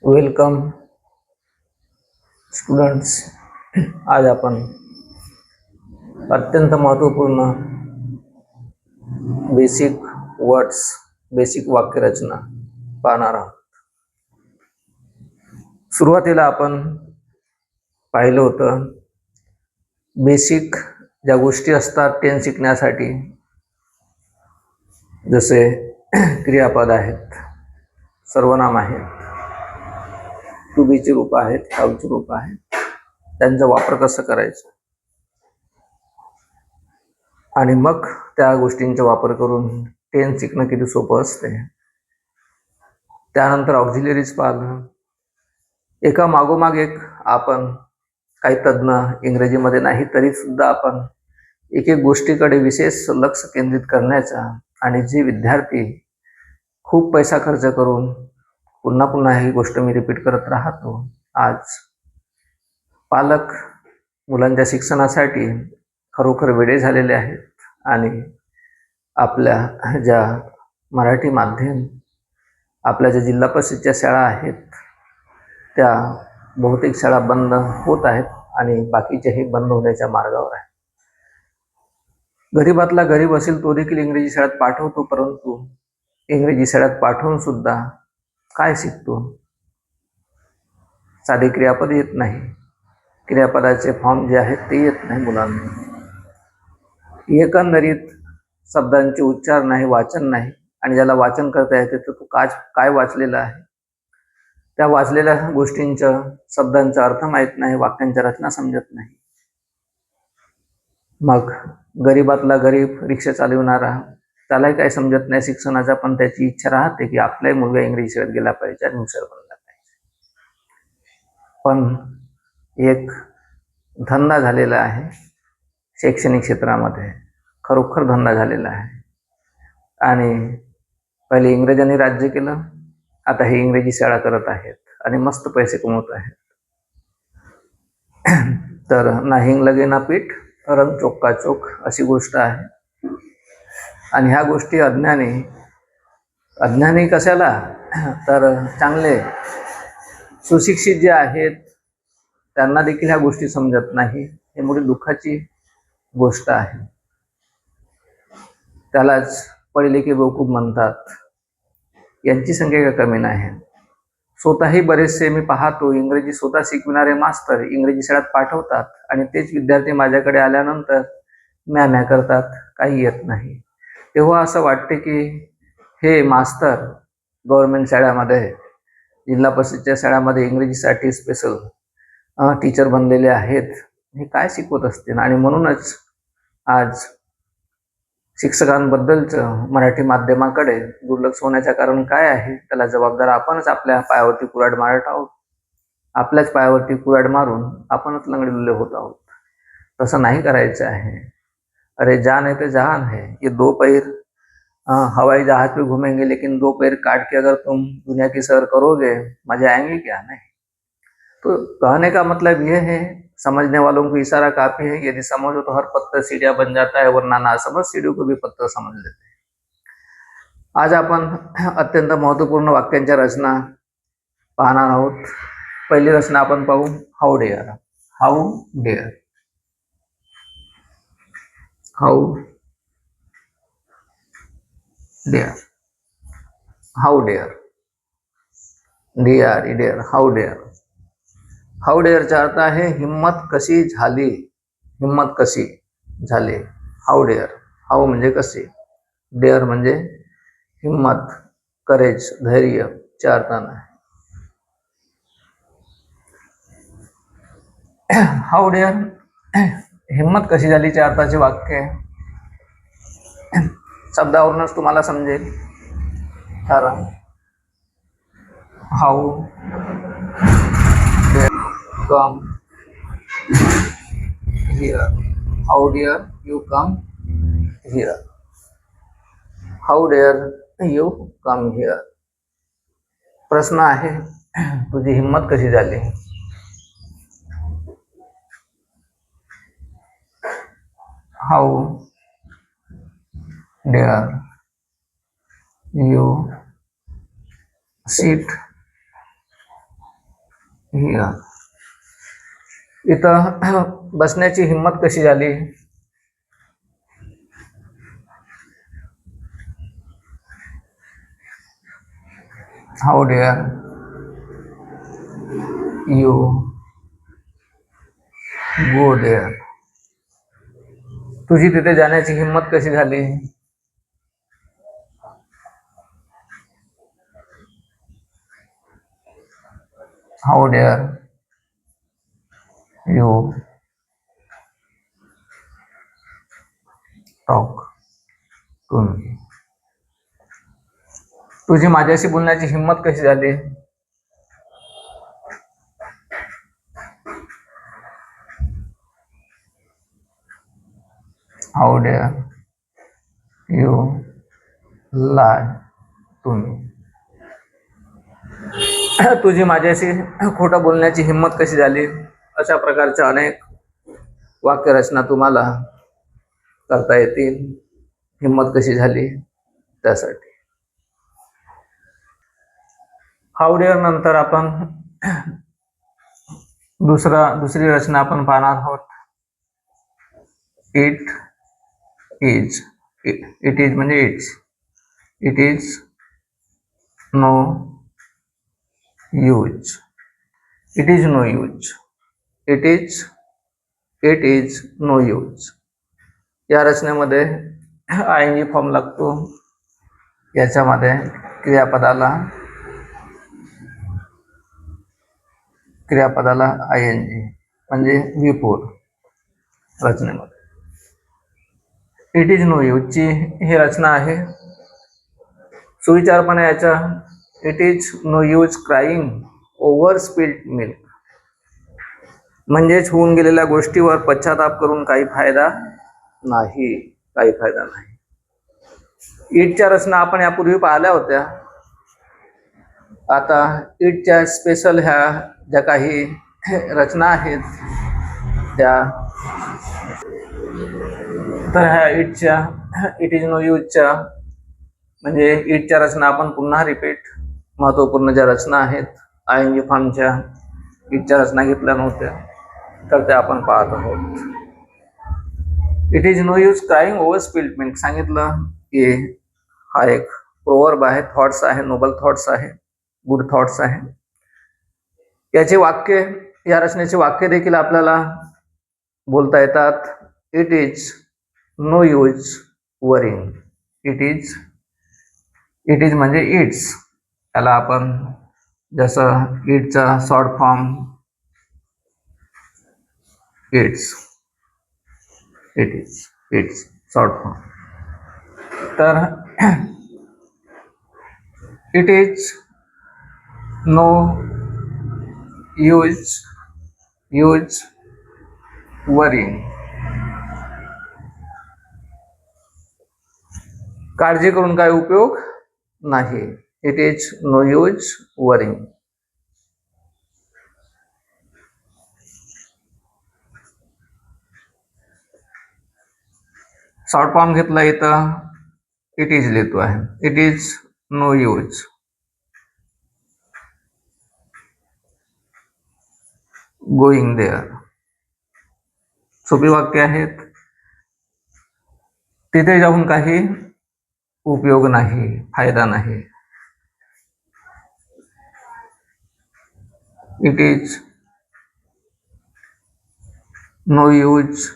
Welcome students. आज आपण अत्यंत महत्त्वपूर्ण बेसिक वर्ड्स, बेसिक वाक्यरचना पाहणार आहोत. सुरुवातीला आपण पाहिलं होतं बेसिक ज्या गोष्टी असतात टेन्स शिकण्यासाठी, जसे क्रियापद आहेत, सर्वनाम आहेत, टू बीचे रूप आहेत, हॅवचे रूप आहेत, त्यांचा वापर कसं करायचा आणि मग त्या गोष्टींचा वापर करून टेन्स शिकणं किती सोपं असते. त्यानंतर ऑक्झिलरीज पाहिलं. एका मागोमाग एक आपण काही तज्ञ, इंग्रजीमध्ये नाही तरी सुद्धा आपण एक एक गोष्टीकडे विशेष लक्ष केंद्रित करण्याचा, आणि जे विद्यार्थी खूप पैसा खर्च करून पुन्हा पुन्हा ही गोष्ट मी रिपीट करत राहतो, आज पालक मुलांच्या शिक्षणासाठी खरोखर वेडे झालेले आहेत आणि आपल्या ज्या मराठी माध्यम, आपल्या ज्या जिल्हा परिषदच्या शाळा आहेत त्या बहुतेक शाळा बंद होत आहेत आणि बाकीच्याही बंद होण्याच्या मार्गावर आहेत. गरीबातला गरीब असेल तो देखील इंग्रजी शाळेत पाठवतो, परंतु इंग्रजी शाळेत पाठवून सुद्धा काय शिकतो? साधे क्रियापद येत नाही, क्रियापदाचे फॉर्म जे आहेत ते येत नाही मुलांना. एकंदरीत शब्दांचे उच्चार नाही, वाचन नाही, आणि ज्याला वाचन करता येते तर तो काय वाचलेला आहे, त्या वाचलेल्या गोष्टींच्या शब्दांचा अर्थ माहीत नाही, वाक्यांच्या रचना समजत नाही. मग गरीबातला गरीब रिक्षा चालवणारा, त्यालाही काही समजत नाही शिक्षणाचा, पण त्याची इच्छा राहते की आपलाही मुलगा इंग्रजी शाळेत गेला पाहिजे आणि हुशार बनला पाहिजे. पण एक धंदा झालेला आहे शैक्षणिक क्षेत्रामध्ये, खरोखर धंदा झालेला आहे. आणि पहिले इंग्रजांनी राज्य केलं, आता हे इंग्रजी शाळा करत आहेत आणि मस्त पैसे कमवत आहेत. तर ना हिंग लगे ना पीठ, रंग चोक्का चोक अशी गोष्ट आहे. आणि ह्या गोष्टी अज्ञानी कशाला, तर चांगले सुशिक्षित जे आहेत त्यांना देखील ह्या गोष्टी समजत नाही. हे मोठी दुःखाची गोष्ट आहे. त्यालाच पहिले की बेवकूफ म्हणतात. यांची संख्या का कमी नाही. स्वतःही बरेचसे मी पाहतो इंग्रजी स्वतः शिकविणारे मास्तर इंग्रजी शाळेत पाठवतात आणि तेच विद्यार्थी माझ्याकडे आल्यानंतर म्या करतात, काही येत नाही. तेव्हा असं वाटते की हे मास्तर गव्हर्नमेंट शाळेमध्ये, जिल्हा परिषदच्या शाळेमध्ये इंग्रजीसाठी स्पेशल टीचर बनलेले आहेत, हे काय शिकवत असतील. आणि म्हणूनच आज शिक्षकांबद्दलचं मराठी माध्यमाकडे दुर्लक्ष होण्याचं कारण काय आहे, त्याला जबाबदार आपणच आपल्या पायावरती कुऱ्हाड मारत आहोत. आपल्याच पायावरती कुऱ्हाड मारून आपणच लंगडलेले होत आहोत. तसं नाही करायचं आहे. अरे जान है तो जहान है, ये दो पैर हवाई जहाज पे घूमेंगे, लेकिन दो पैर काट के अगर तुम दुनिया की सैर करोगे मजा आएंगे क्या? नहीं. तो कहने का मतलब ये है, समझने वालों को इशारा काफी है. यदि समझो तो हर पत्थर सीढ़ियां बन जाता है, वरना ना समझ सीढ़ियों को भी पत्थर समझ लेते हैं. आज आपण अत्यंत महत्वपूर्ण वाक्यांच्या रचना पाहणार आहोत. पहिली रचना आपण पाहू, how dare. How dare, how dare, how dare, dare dare, how dare. How डेअरचा अर्थ आहे हिम्मत कशी झाली, हिम्मत कशी झाली. हाऊ डेअर, हाऊ म्हणजे कशी, डेअर म्हणजे हिम्मत, करेज, धैर्य च्या अर्थानं. हाऊ डेअर हिम्मत कशी झालीच्या अर्थाचे वाक्य शब्दावरूनच तुम्हाला समजेल. कारण how come here, how dare you come here, how dare you come here. प्रश्न आहे, तुझी हिम्मत कशी झाली. How dare you sit here. इथं बसण्याची हिंमत कशी झाली? How dare you go there. तुझी तिथे जाण्याची हिंमत कशी झाली? How dare you talk to me. तुझी माझ्याशी बोलण्याची हिंमत कशी झाली? How dare you lie to me. तुझी माझ्याशी खोटं बोलण्याची हिंमत कशी झाली? अशा प्रकारच्या अनेक वाक्यरचना तुम्हाला करता येतील. हिंमत कशी झाली त्यासाठी. हाऊ डेअर नंतर आपण दुसरी रचना आपण पाहणार आहोत. It is. इट इज म्हणजे it's. It is no use. It is no use. It is no use. या रचनेमध्ये आयएनजी फॉर्म लागतो. याच्यामध्ये क्रियापदाला आयएनजी म्हणजे V4 रचनेमध्ये. इट इज नो यूजची ही रचना आहे. सुविचारपणे याच्या it is no use crying over spilled milk. म्हणजेच होऊन गेलेल्या गोष्टीवर पश्चाताप करून काही फायदा नाही. इटच्या रचना आपण यापूर्वी पाहिल्या होत्या. आता इटच्या स्पेशल ह्या ज्या काही रचना आहेत त्या, तर ह्या इट इज नो यूजच्या म्हणजे इटच्या रचना आपण पुन्हा रिपीट, महत्त्वपूर्ण ज्या रचना आहेत आयएनजी फॉर्मच्या इटच्या रचना घेतल्या नव्हत्या तर त्या आपण पाहत आहोत. It is no use crying over spilled milk सांगितलं की हा एक प्रोवर्ब आहे, थॉट्स आहे, नोबल थॉट्स आहे, गुड थॉट्स आहे. याचे वाक्य, या रचनेचे वाक्य देखील आपल्याला बोलता येतात. It is no use worrying. It is म्हणजे इट्स. त्याला आपण जसं इटचा short form it's short form. तर it is no use worrying. काळजी करून काय उपयोग नाही. It is no use worrying. Short form घेतला इथं इट इज लिहितो आहे. It is no use going there. सोपी वाक्य आहेत. तिथे जाऊन काही उपयोग नाही, फायदा नाही. It is no use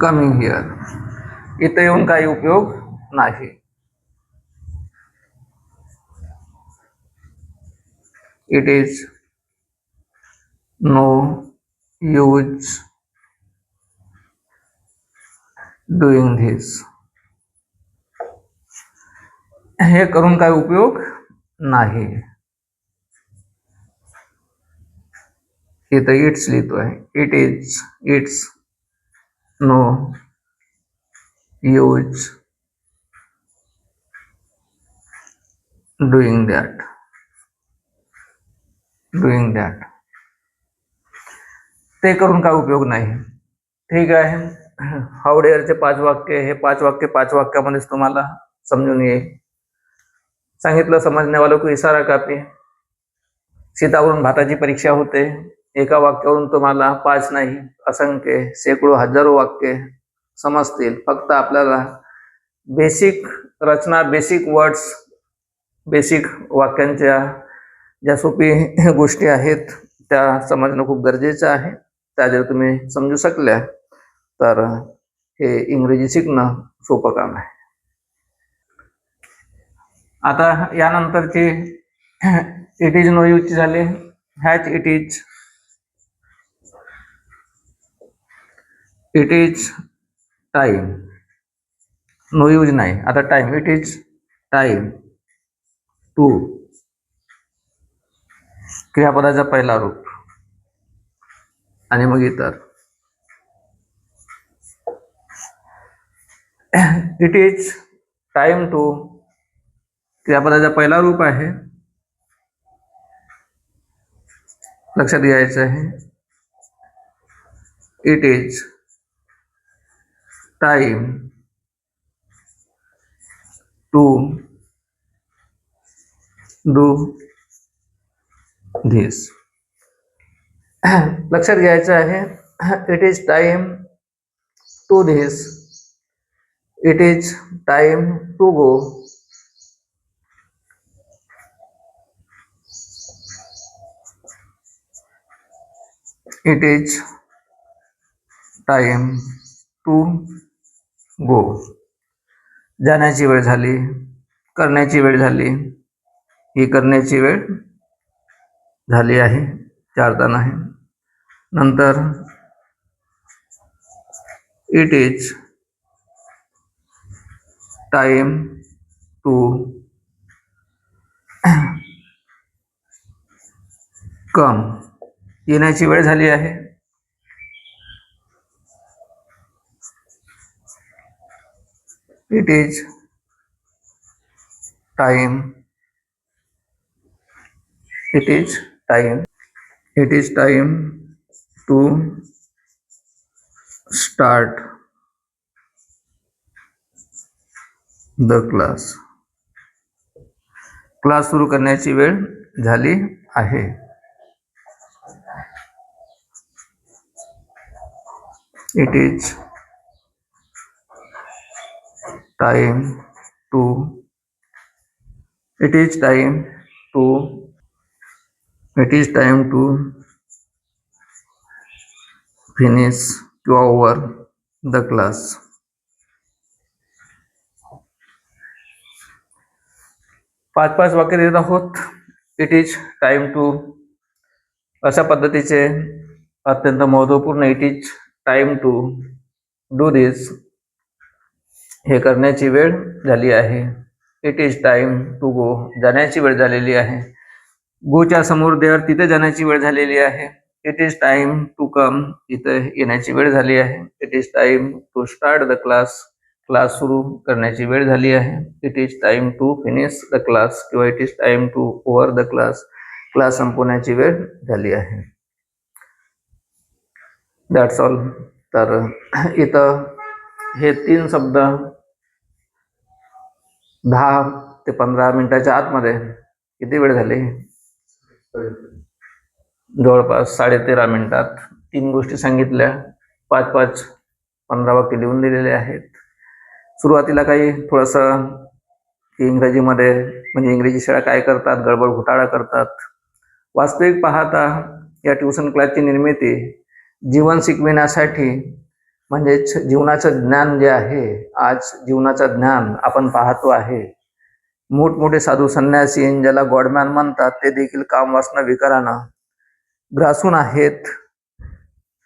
coming here. इथे येऊन काही उपयोग नाही. It is no use doing this. हे करून काय उपयोग नाही. इथं इट्स लिहितो आहे. It's no use doing that. ते करून काय उपयोग नाही. ठीक आहे. हाऊ डेअरचे 5 वाक्य, हे 5 वाक्य 5 वाक्यामध्येच तुम्हाला समजून येईल. सांगितलं समजने वालों को इशारा काफी. शीतावरून भाताची परीक्षा होते. एका वाक्यावरून तुम्हाला 5 नाही असंख्य शेकडो हजारो वाक्य समजतील. फक्त आपल्याला बेसिक रचना, बेसिक वर्ड्स, बेसिक वाक्यांच्या ज्या सोपी गोष्टी आहेत त्या समजणं खूप गरजेचं आहे. त्या जर तुम्ही समजू शकल्या तर हे इंग्रजी शिकणं सोपं काम आहे. आता यानंतरची इट इज नो यूजची झाली. हॅच it is time. No use नाही, आता time. It is time to, क्रियापदाचा पहिला रूप आणि मग इतर. इट इज टाइम टू क्रियापदाचा पहिला रूप आहे, लक्षात घ्यायचं आहे. It is time to do this. लक्षात घ्यायचं आहे. It is time to this. It is time to go. It is time to go. जाण्याची वेळ झाली, करण्याची वेळ झाली. ही करण्याची वेळ झाली आहे, 4 तान आहे. नंतर it is time to come. येण्याची वेळ झाली आहे. It is time. It is time. It is time to start the class. Class सुरू करण्याची वेळ झाली आहे. It is time to. It is time to. It is time to finish किंवा ओव्हर द क्लास. 5 वाक्य देत आहोत. इट इज टाइम टू अशा पद्धतीचे अत्यंत महत्त्वपूर्ण. It is time to do this. हे करण्याची वेळ झाली आहे. It is time to go. जाण्याची वेळ झालेली आहे. गोच्या समोर देअर, तिथे जाण्याची वेळ झालेली आहे. It is time to come. इथे येण्याची वेळ झाली आहे. It is time to start the class. Class सुरू करण्याची वेळ झाली आहे. It is time to finish the class किंवा it is time to over the class. Class संपवण्याची वेळ झाली आहे. That's all. तर इथं हे 3 शब्द 10 ते 15 मिनिटाच्या आतमध्ये किती वेळ झाली? जवळपास 13.5 मिनिटात 3 गोष्टी सांगितल्या. 5 15 वाक्य लिहून दिलेले आहेत. सुरुवातीला काही थोडंसं इंग्रजीमध्ये म्हणजे इंग्रजी शाळा काय करतात, गडबड घोटाळा करतात. वास्तविक पाहता या ट्युशन क्लासची निर्मिती जीवन शिकविण्यासाठी, म्हणजेच जीवनाचं ज्ञान जे आहे, आज जीवनाचं ज्ञान आपण पाहतो आहे. मोठमोठे साधू संन्यासी ज्याला गॉडमॅन म्हणतात ते देखील काम वासना विकारानं ग्रासून आहेत.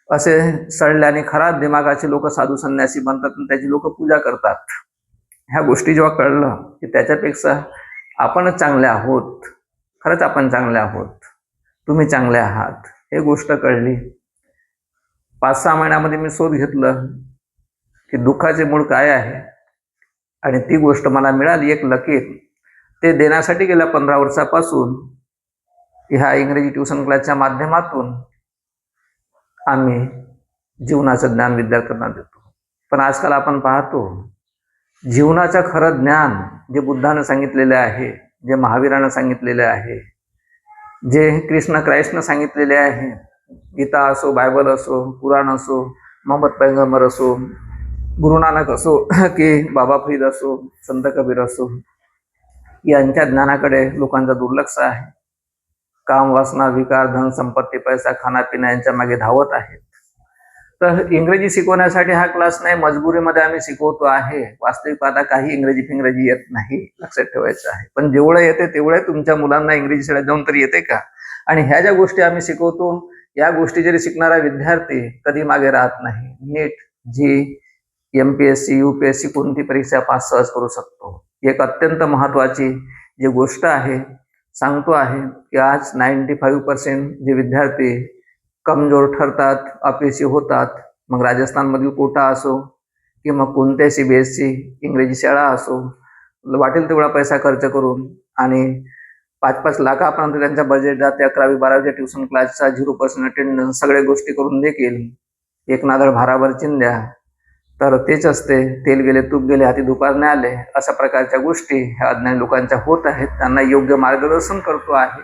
असे सडले आणि खराब दिमागाचे लोक साधू संन्यासी बनतात आणि त्याची लोक पूजा करतात. ह्या गोष्टी जेव्हा कळलं की त्याच्यापेक्षा आपणच चांगले आहोत, खरंच आपण चांगले आहोत, तुम्ही चांगले आहात, हे गोष्ट कळली. 5-6 महिन्यामध्ये मी शोध घेतलं की दुःखाचे मूळ काय आहे आणि ती गोष्ट मला मिळाली, एक लकीर. ते देण्यासाठी गेल्या 15 वर्षापासून ह्या इंग्रजी ट्युशन क्लासच्या माध्यमातून आम्ही जीवनाचं ज्ञान विद्यार्थ्यांना देतो. पण आजकाल आपण पाहतो जीवनाचं खरं ज्ञान जे बुद्धानं सांगितलेले आहे, जे महावीरानं सांगितलेले आहे, जे कृष्ण क्राइस्टनं सांगितलेले आहे, गीता असो, बायबल असो, कुराण असो, मोहम्मद पैगंबर असो, गुरु नानक असो की बाबा फरीद असो, संत कबीर असो, यांच्या ज्ञानाकडे लोकांचा दुर्लक्ष आहे. काम, वासना, विकार, धन, संपत्ती, पैसा, खानापिना यांच्या मागे धावत आहेत. तर इंग्रजी शिकवण्यासाठी हा क्लास नाही, मजबुरीमध्ये आम्ही शिकवतो आहे. वास्तविक पाहता काही इंग्रजी येत नाही, लक्षात ठेवायचं आहे. पण जेवढं येते तेवढं तुमच्या मुलांना इंग्रजी शाळेत जाऊन तरी येते का? आणि ह्या ज्या गोष्टी आम्ही शिकवतो, या गोष्टी जरी शिकणारा विद्यार्थी कधी मागे राहत नाही. नीट, जी, MPSC, UPSC कोणती परीक्षा पास सहज करू शकतो. एक अत्यंत महत्वाची जी गोष्ट आहे, सांगतो आहे की आज 95% जे विद्यार्थी कमजोर ठरतात, अपयशी होतात. मग राजस्थानमधील कोटा असो की मग कोणत्या CBSE इंग्रजी शाळा असो, वाटेल तेवढा पैसा खर्च करून आणि 5-5 लाखापर्यंत त्यांच्या बजेट जाते. 11वी-12वीच्या ट्युशन क्लासचा 0% अटेंडन्स, सगळ्या गोष्टी करून देखील एक नादळ भाराभर चिंध्या, तर तेच असते. तेल गेले, तूप गेले, हाती दुपार नाही आले, अशा प्रकारच्या गोष्टी ह्या अज्ञानी लोकांच्या होत आहेत. त्यांना योग्य मार्गदर्शन करतो आहे,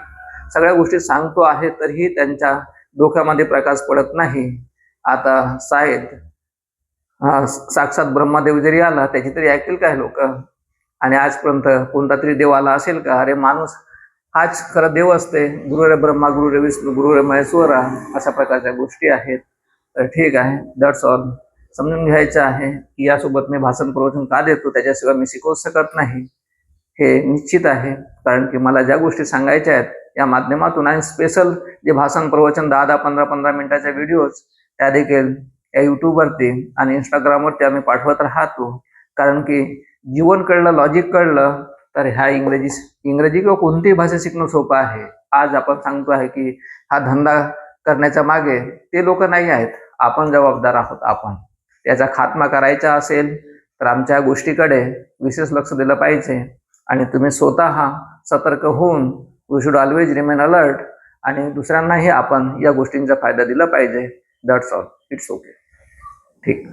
सगळ्या गोष्टी सांगतो आहे, तरीही त्यांच्या डोक्यामध्ये प्रकाश पडत नाही. आता शाळेत साक्षात ब्रह्मदेव जरी आला, त्याची तरी ऐकतील काय लोक? आणि आजपर्यंत कोणता तरी देव आला असेल का? अरे माणूस हाच खरं देव असते. गुरुरे ब्रह्मा, गुरुरे विष्णू, गुरुरे महेश्वरा, अशा प्रकारच्या गोष्टी आहेत. तर ठीक आहे, दॅट्स ऑल. समजून घ्यायचं आहे की यासोबत मी भाषण प्रवचन का देतो, त्याच्याशिवाय मी शिकवू शकत नाही, हे निश्चित आहे. कारण की मला ज्या गोष्टी सांगायच्या आहेत या माध्यमातून, आणि स्पेशल जे भाषण प्रवचन 10-10, 15-15 मिनिटाच्या व्हिडिओज, त्या देखील या यूट्यूबवरती आणि इंस्टाग्रामवरती आम्ही पाठवत राहतो. कारण की जीवन कळलं, लॉजिक कळलं, तर ह्या इंग्रजी किंवा कोणतीही भाषा शिकणं सोपं आहे. आज आपण सांगतो आहे की हा धंदा करण्याच्या मागे ते लोक नाही आहेत, आपण जबाबदार आहोत. आपण त्याचा खात्मा करायचा असेल तर आमच्या गोष्टीकडे विशेष लक्ष दिलं पाहिजे. आणि तुम्ही स्वतः सतर्क होऊन we should always remain alert, आणि दुसऱ्यांनाही आपण या गोष्टींचा फायदा दिला पाहिजे. That's all. It's okay. ठीक.